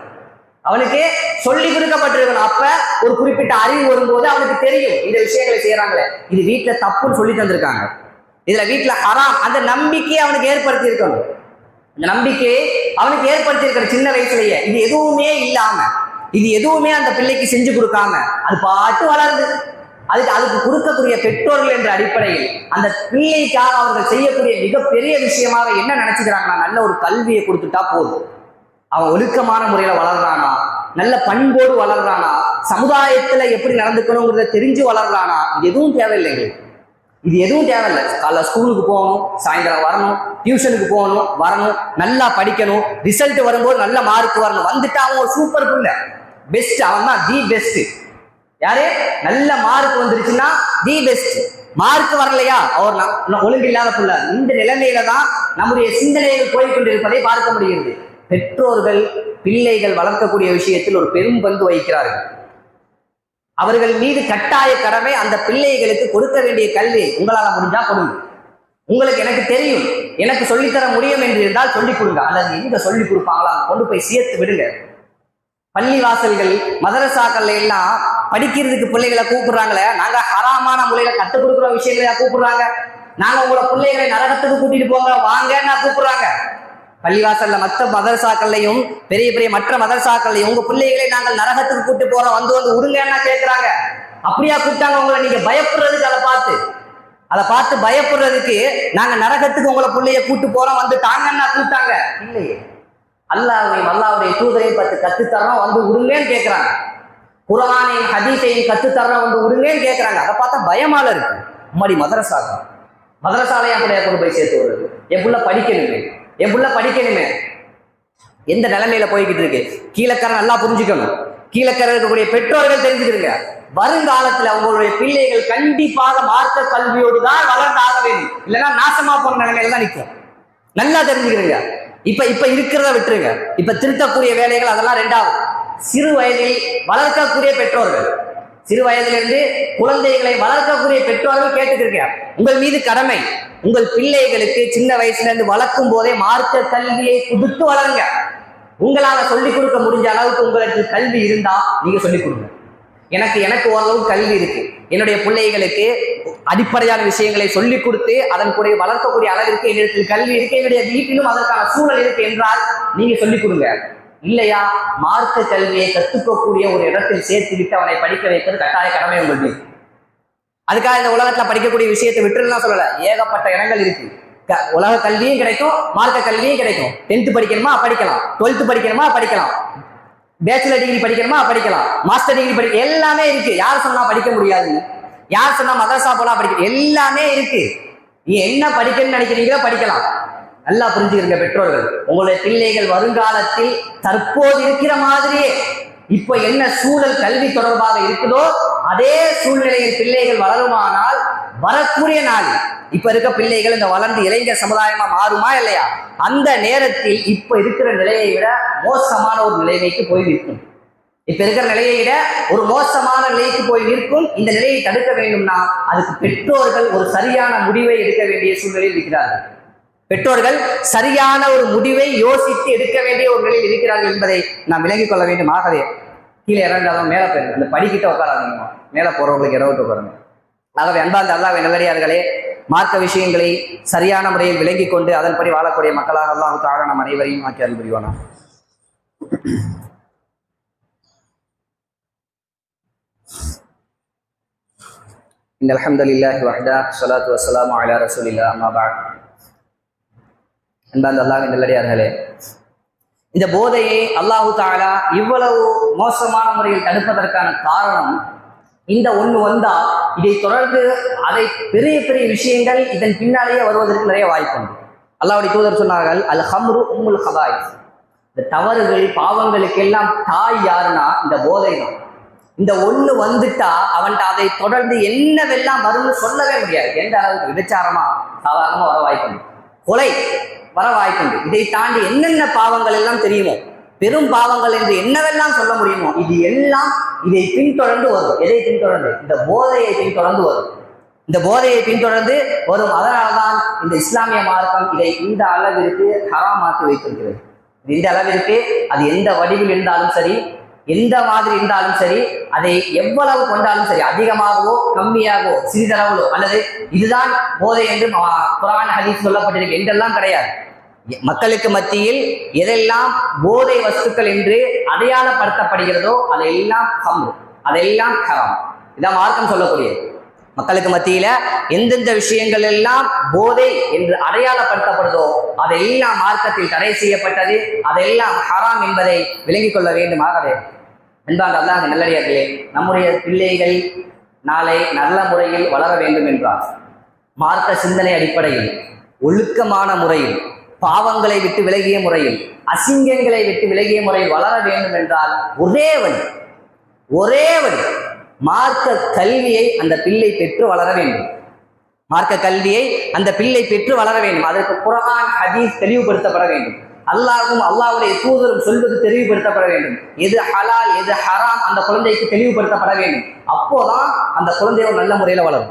Speaker 1: அவனுக்கு சொல்லிக் கொடுக்கப்பட்டிருக்கணும். அப்ப ஒரு குறிப்பிட்ட அறிவு வரும்போது அவனுக்கு தெரியும் இந்த விஷயங்களை செய்யறாங்களே, இது வீட்டுல தப்புன்னு சொல்லி தந்திருக்காங்க, இதுல வீட்டுல ஹராம். அந்த நம்பிக்கையை அவனுக்கு ஏற்படுத்தி இருக்கணும். அந்த நம்பிக்கையை அவனுக்கு ஏற்படுத்தி இருக்கணும் சின்ன வயசுலயே. இது எதுவுமே இல்லாம, இது எதுவுமே அந்த பிள்ளைக்கு செஞ்சு கொடுக்காம அது பாட்டு வளருது. அதுக்கு கொடுக்கக்கூடிய பெற்றோர்கள் என்ற அடிப்படையில் அந்த பிள்ளைக்காக அவர்கள் செய்யக்கூடிய மிகப்பெரிய விஷயமாக என்ன நினைச்சுக்கிறாங்கன்னா, நல்ல ஒரு கல்வியை கொடுத்துட்டா போதும், அவன் ஒழுக்கமான முறையில வளர்றானா, நல்ல பண்போடு வளர்றானா, சமுதாயத்துல எப்படி நடந்துக்கணுங்கிறத தெரிஞ்சு வளர்றானா, இது எதுவும் தேவையில்லைங்க. இது எதுவும் தேவையில்லை. காலைல ஸ்கூலுக்கு போகணும், சாயந்தரம் வரணும், டியூஷனுக்கு போகணும், வரணும், நல்லா படிக்கணும், ரிசல்ட் வரும்போது நல்ல மார்க் வரணும், வந்துட்டு அவன் ஒரு சூப்பர் புள்ள, பெஸ்ட், அவன் தான் தி பெஸ்ட். யாரு? நல்ல மார்க் வந்துருச்சுன்னா தி பெஸ்ட். மார்க் வரலையா அவர் ஒழுங்கு இல்லாத புள்ள. இந்த நிலைமையில தான் நம்முடைய சிந்தனைகள் போய்கொண்டிருப்பதை பார்க்க முடிகிறது. பெற்றோர்கள் பிள்ளைகள் வளர்க்கக்கூடிய விஷயத்தில் ஒரு பெரும் பங்கு வகிக்கிறார்கள். அவர்கள் மீது கட்டாய கடமை அந்த பிள்ளைகளுக்கு கொடுக்க வேண்டிய கல்வி. உங்களால முடிஞ்சா கொடுங்க. உங்களுக்கு எனக்கு தெரியும், எனக்கு சொல்லித்தர முடியும் என்று இருந்தால் சொல்லிக் கொடுங்க. அல்லது எங்க சொல்லிக் கொடுப்பாங்களா கொண்டு போய் சேர்த்து விடுங்க. பள்ளி வாசல்கள் மதரசாக்கள்ல எல்லாம் படிக்கிறதுக்கு பிள்ளைகளை கூப்பிடுறாங்களே, நாங்க ஹராமான முறையில கற்றுக் கொடுக்குற விஷயங்களா கூப்பிடுறாங்க. நாங்க உங்களோட பிள்ளைகளை நரகத்துக்கு கூட்டிட்டு போங்க வாங்கன்னா கூப்பிடுறாங்க. பள்ளிவாசல்ல மற்ற மதரசாக்கள்லையும் பெரிய பெரிய மற்ற மதரசாக்கள்லையும் உங்க பிள்ளைகளை நாங்கள் நரகத்துக்கு கூட்டு போறோம், வந்து விடுங்கன்னா கேட்கிறாங்க. அப்படியா கூப்பிட்டாங்க உங்களை? நீங்க பயப்படுறதுக்கு அதை பார்த்து பயப்படுறதுக்கு நாங்க நரகத்துக்கு உங்களை பிள்ளைய கூட்டு போறோம் வந்து தாங்கன்னா கூப்பிட்டாங்க இல்லையே. அல்லாஹ்வையும் அல்லாஹ்வுடைய தூதரையும் பத்து கத்துத்தரோம் வந்து விடுங்கன்னு கேட்கிறாங்க. குர்ஆனையும் ஹதீஸையும் கத்துத்தரோம் வந்து விடுங்கன்னு கேட்கிறாங்க. அதை பார்த்தா பயமால இருக்கு. முன்னாடி மதரசாலையா கூட கொண்டு போய் சேர்த்து வருது. என் புள்ள படிக்கணுமே. எந்த நிலைமையில போய்கிட்டு இருக்கு? கீழக்கரை நல்லா புரிஞ்சுக்கணும். கீழக்கரை இருக்கக்கூடிய பெற்றோர்கள் தெரிஞ்சுக்கிறீங்க, வருங்காலத்துல உங்களுடைய பிள்ளைகள் கண்டிப்பாக மார்க்க கல்வியோடு தான் வளர்ந்தாக வேண்டும், இல்லைன்னா நாசமா போன நிலைமையில தான் நிற்கும். நல்லா தெரிஞ்சுக்கிறீங்க. இப்ப இருக்கிறத விட்டுருங்க. இப்ப திருத்தக்கூடிய வேலைகள் அதெல்லாம் ரெண்டாவது. சிறு வயதில் வளர்க்கக்கூடிய பெற்றோர்கள், சிறு வயதிலிருந்து குழந்தைகளை வளர்க்கக்கூடிய பெற்றோர்கள் கேட்டுக்கிறேன், உங்கள் மீது கடமை. உங்கள் பிள்ளைகளுக்கு சின்ன வயசுல இருந்து வளர்க்கும் போதே மார்க்க கல்வியை கொடுத்து வளருங்க. உங்களால சொல்லிக் கொடுக்க முடிஞ்ச அளவுக்கு உங்களுக்கு கல்வி இருந்தா நீங்க சொல்லிக் கொடுங்க. எனக்கு ஓரளவுக்கு கல்வி இருக்கு, என்னுடைய பிள்ளைகளுக்கு அடிப்படையான விஷயங்களை சொல்லிக் கொடுத்து அதன் கூட வளர்க்கக்கூடிய அளவிற்கு என்னிடத்தில் கல்வி இருக்கு, என்னுடைய வீட்டிலும் அதற்கான சூழல் இருக்கு என்றால் நீங்க சொல்லிக் கொடுங்க. இல்லையா, மார்க்க கல்வியை கற்றுக்கக்கூடிய ஒரு இடத்தில் சேர்த்து விட்டு அவனை படிக்க வைக்கிறது கட்டாய கடமை உங்களுக்கு. அதுக்காக இந்த உலகத்துல படிக்கக்கூடிய விஷயத்தை விட்டுலாம் சொல்லல, ஏகப்பட்ட இடங்கள் இருக்கு. உலக கல்வியும் கிடைக்கும், மார்க்க கல்வியும் கிடைக்கும். 10th படிக்கணுமா படிக்கலாம், 12th படிக்கணுமா படிக்கலாம், பேச்சுலர் டிகிரி படிக்கணுமா படிக்கலாம், மாஸ்டர் டிகிரி எல்லாமே இருக்கு. யார் சொன்னா படிக்க முடியாதுன்னு? யார் சொன்னா மதரசா போலாம் படிக்க? எல்லாமே இருக்கு. நீ என்ன படிக்கணும்னு நினைக்கிறீங்களோ படிக்கலாம். நல்லா புரிஞ்சுக்கிறீங்க பெற்றோர்கள், உங்களுடைய பிள்ளைகள் வருங்காலத்தில் தற்போது இருக்கிற மாதிரியே இப்ப என்ன சூழல் கல்வி தொடர்பாக இருக்குதோ அதே சூழ்நிலையில் பிள்ளைகள் வளருமானால் வரக்கூடிய நாள் இப்ப இருக்க பிள்ளைகள் இந்த வளர்ந்து இளைஞர் சமுதாயமா மாறுமா இல்லையா? அந்த நேரத்தில் இப்ப இருக்கிற நிலையை விட மோசமான ஒரு நிலைமைக்கு போய் நிற்கும். இப்ப இருக்கிற நிலையை விட ஒரு மோசமான நிலைக்கு போய் நிற்கும். இந்த நிலையை தடுக்க வேண்டும்னா அதுக்கு பெற்றோர்கள் ஒரு சரியான முடிவை எடுக்க வேண்டிய சூழ்நிலையில் இருக்கிறார்கள். பெற்றோர்கள் சரியான ஒரு முடிவை யோசித்து எடுக்க வேண்டிய ஒரு நிலையில் இருக்கிறார்கள் என்பதை நாம் விளங்கிக் கொள்ள வேண்டும். ஆகவே கீழே இறங்காதான் மேலே போயிருங்க, அந்த படிக்கிட்ட உட்காராதீங்க, மேலே போறவங்களுக்கு இடம் விட்டு உட்காருங்க. ஆகவே அன்பார்ந்த அல்லாஹ்வின் நல்லடியார்களே, மார்க்க விஷயங்களை சரியான முறையில் விளங்கிக் கொண்டு அதன்படி வாழக்கூடிய மக்களாக அல்லாஹ் தஆலா நம் அனைவரையும் ஆக்கி அருள் புரிவானாக. இன்னல் ஹம்தலில்லாஹி வஹ்தா ஸலாத்து வஸ்ஸலாமு அலா ரசூலில்லாஹ் அம்மா பஅத். அன்பார்ந்த அல்லாஹ்வின் நல்லடியார்களே, இந்த போதையை அல்லாஹு தஆலா இவ்வளவு மோசமான முறையில் தடுப்பதற்கான காரணம், இந்த ஒண்ணு வந்தா இதை தொடர்ந்து அதை பெரிய பெரிய விஷயங்கள் இதன் பின்னாலேயே வருவதற்கு நிறைய வாய்ப்பு உண்டு. அல்லாஹ்வுடைய தூதர் சொன்னார்கள், அல் ஹம்ரு உம்முல் ஹபாயிஸ். இந்த தவறுகள் பாவங்களுக்கெல்லாம் தாய் யாருன்னா இந்த போதை தான். இந்த ஒண்ணு வந்துட்டா அவன்கிட்ட அதை தொடர்ந்து என்னவெல்லாம் வரும்னு சொல்லவே முடியாது. எந்த அளவுக்கு விபச்சாரமா சாதாரணமா வர வாய்ப்பு, கொலை வர வாய்ப்புண்டு. இதை தாண்டி என்னென்ன பாவங்கள் எல்லாம் தெரியுமோ, பெரும் பாவங்கள் என்று என்னவெல்லாம் சொல்ல முடியுமோ, இது எல்லாம் இதை பின்தொடர்ந்து வரும். எதை பின்தொடர்ந்து? இந்த போதையை பின்தொடர்ந்து வரும். இந்த போதையை பின்தொடர்ந்து வரும். அதனால்தான் இந்த இஸ்லாமிய மார்க்கம் இதை இந்த அளவிற்கு ஹராமாக்கி வைத்திருக்கிறது. இந்த அளவிற்கு அது எந்த வடிவில் இருந்தாலும் சரி, எந்த மாதிரி இருந்தாலும் சரி, அதை எவ்வளவு கொண்டாலும் சரி, அதிகமாகவோ கம்மியாகவோ சிறிதளவோ அல்லது இதுதான் போதை என்று குர்ஆன் ஹதீஸ் சொல்லப்பட்டிருக்கு என்றெல்லாம் கிடையாது. மக்களுக்கு மத்தியில் எதெல்லாம் போதை வஸ்துக்கள் என்று அடையாளப்படுத்தப்படுகிறதோ அதையெல்லாம் ஹம்ரு, அதையெல்லாம் ஹராம். இதான் மார்க்கம் சொல்லக்கூடியது. மக்களுக்கு மத்தியில எந்தெந்த விஷயங்கள் எல்லாம் போதை என்று அடையாளப்படுத்தப்படுதோ அதெல்லாம் மார்க்கத்தில் தடை செய்யப்பட்டது, அதெல்லாம் ஹராம் என்பதை விளங்கிக் கொள்ள வேண்டுமாகவே அன்பார்ந்த அல்லாஹ்வின் நல்லடியார்களே, நம்முடைய பிள்ளைகள் நாளை நல்ல முறையில் வளர வேண்டும் என்றால் மார்க்க சிந்தனை அடிப்படையில் ஒழுக்கமான முறையில் பாவங்களை விட்டு விலகிய முறையில் அசிங்கங்களை விட்டு விலகிய முறையில் வளர வேண்டும் என்றால் ஒரே வழி மார்க்க கல்வியை அந்த பிள்ளை பெற்று வளர வேண்டும். மார்க்க கல்வியை அந்த பிள்ளை பெற்று வளர வேண்டும். அதற்கு குர்ஆன் ஹதீஸ் தெளிவுபடுத்தப்பட வேண்டும். அல்லாஹ்வும் அல்லாஹ்வுடைய தூதரும் சொல்வது தெளிவுபடுத்தப்பட வேண்டும். எது ஹலால் எது ஹராம் அந்த குழந்தைக்கு தெளிவுபடுத்தப்பட வேண்டும். அப்போதான் அந்த குழந்தையோட நல்ல முறையில வளரும்.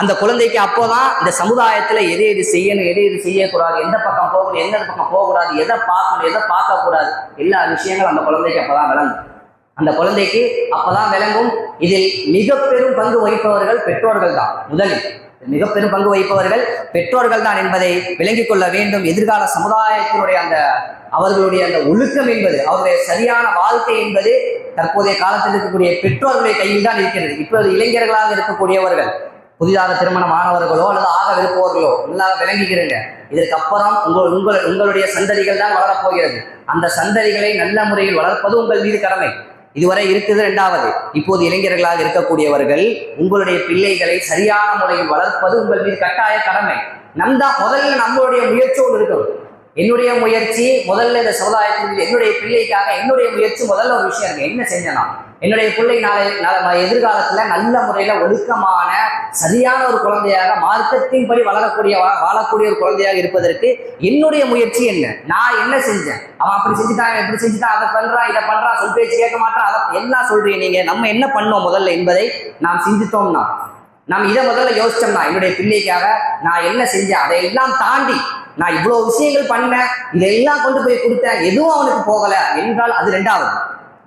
Speaker 1: அந்த குழந்தைக்கு அப்போதான் இந்த சமுதாயத்துல எது எது செய்யணும், எது எது செய்யக்கூடாது, எந்த பக்கம் போகணும், எந்த பக்கம் போகக்கூடாது, எதை பார்க்கணும், எதை பார்க்கக்கூடாது, எல்லா விஷயங்களும் அந்த குழந்தைக்கு அப்பதான் விளங்கும். அந்த குழந்தைக்கு அப்பதான் விளங்கும். இதில் மிக பெரும் பங்கு வகிப்பவர்கள் பெற்றோர்கள் தான். முதலில் மிக பெரும் பங்கு வகிப்பவர்கள் பெற்றோர்கள் தான் என்பதை விளங்கிக் கொள்ள வேண்டும். எதிர்கால சமுதாயத்தினுடைய அவர்களுடைய அந்த ஒழுக்கம் என்பது, அவருடைய சரியான வாழ்க்கை என்பது தற்போதைய காலத்தில் இருக்கக்கூடிய பெற்றோர்களுடைய கையில் தான் இருக்கிறது. இப்போது இளைஞர்களாக இருக்கக்கூடியவர்கள், புதிதாக திருமணமானவர்களோ அல்லது ஆக விருப்பவர்களோ நல்லா விளங்கிக்கிறீங்க. இதற்கு அப்புறம் உங்களுடைய சந்ததிகள் தான் வளரப்போகிறது. அந்த சந்ததிகளை நல்ல முறையில் வளர்ப்பது உங்கள் மீது கடமை. இதுவரை இருக்குது. இரண்டாவது, இப்போது இளைஞர்களாக இருக்கக்கூடியவர்கள் உங்களுடைய பிள்ளைகளை சரியான முறையில் வளர்ப்பது உங்கள் மீது கட்டாய கடமை. முதல்ல நம்மளுடைய முயற்சியோடு இருக்கணும். என்னுடைய முயற்சி முதல்ல இந்த சமுதாயத்தின் மீது, என்னுடைய பிள்ளைக்காக என்னுடைய முயற்சி முதல்ல ஒரு விஷயம் இருக்கு. என்ன செஞ்சனா என்னுடைய பிள்ளை எதிர்காலத்துல நல்ல முறையில ஒழுக்கமான சரியான ஒரு குழந்தையாக மார்க்கத்தின் படி வாழக்கூடிய ஒரு குழந்தையாக இருப்பதற்கு என்னுடைய முயற்சி என்ன, நான் என்ன செஞ்சேன், அவன் அப்படி செஞ்சுட்டான் எப்படி செஞ்சுட்டான், அதை பண்றான் இதை பண்றான், சொல் பேச்சு கேட்க மாட்டான், அதை எல்லாம் சொல்றீங்க நீங்க, நம்ம என்ன பண்ணோம் முதல்ல என்பதை நாம் சிந்தித்தோம்னா, நாம் இதை முதல்ல யோசிச்சோம்னா என்னுடைய பிள்ளைக்காக நான் என்ன செஞ்சேன், அதையெல்லாம் தாண்டி நான் இவ்வளவு விஷயங்கள் பண்ணேன், இதெல்லாம் கொண்டு போய் கொடுத்தேன், எதுவும் அவனுக்கு போகல என்றால் அது ரெண்டாவது,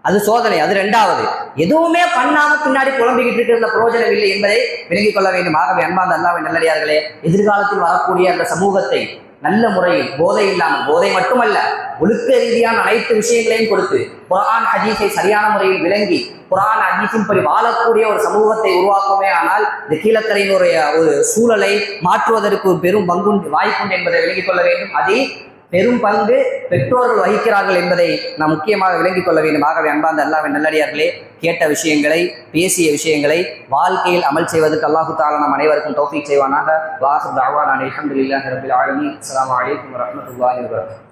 Speaker 1: அது சோதனை, அது ரெண்டாவது. எதுவுமே பண்ணாம பின்னாடி குழம்பிக்கிட்டு இருக்கிற பிரயோஜனம் இல்லை என்பதை விளங்கிக் கொள்ள வேண்டும். ஆகவே அன்பார்ந்த அல்லாஹ்வின் நல்லடியார்களே, எதிர்காலத்தில் வரக்கூடிய அந்த சமூகத்தை நல்ல முறையில் போதை இல்லாமல், போதை மட்டுமல்ல ஒழுக்க ரீதியான அனைத்து விஷயங்களையும் கொடுத்து குர்ஆன் ஹதீஸை சரியான முறையில் விளங்கி குர்ஆன் ஹதீஸின் படி வாழக்கூடிய ஒரு சமூகத்தை உருவாக்குமே. ஆனால் இந்த கீழக்கரையினுடைய ஒரு சூழலை மாற்றுவதற்கு ஒரு பெரும் பங்கு வாய்ப்புண்டு என்பதை விளங்கிக் கொள்ள வேண்டும். அதில் பெரும் பங்கு பெற்றோர்கள் வகிக்கிறார்கள் என்பதை நாம் முக்கியமாக விளங்கிக் கொள்ள வேண்டும். ஆகவே அன்பார்ந்த அல்லாஹ்வின் நல்லடியார்களே, கேட்ட விஷயங்களை, பேசிய விஷயங்களை வாழ்க்கையில் அமல் செய்வதற்கு அல்லாஹு தஆலா நம் அனைவருக்கும் தௌஃபீக் செய்வானாக. வாஹிர் தஅவானா அல்ஹம்துலில்லாஹி ரப்பில் ஆலமீன். அஸ்ஸலாமு அலைக்கும் வரஹ்மத்துல்லாஹி வபரகாத்துஹு.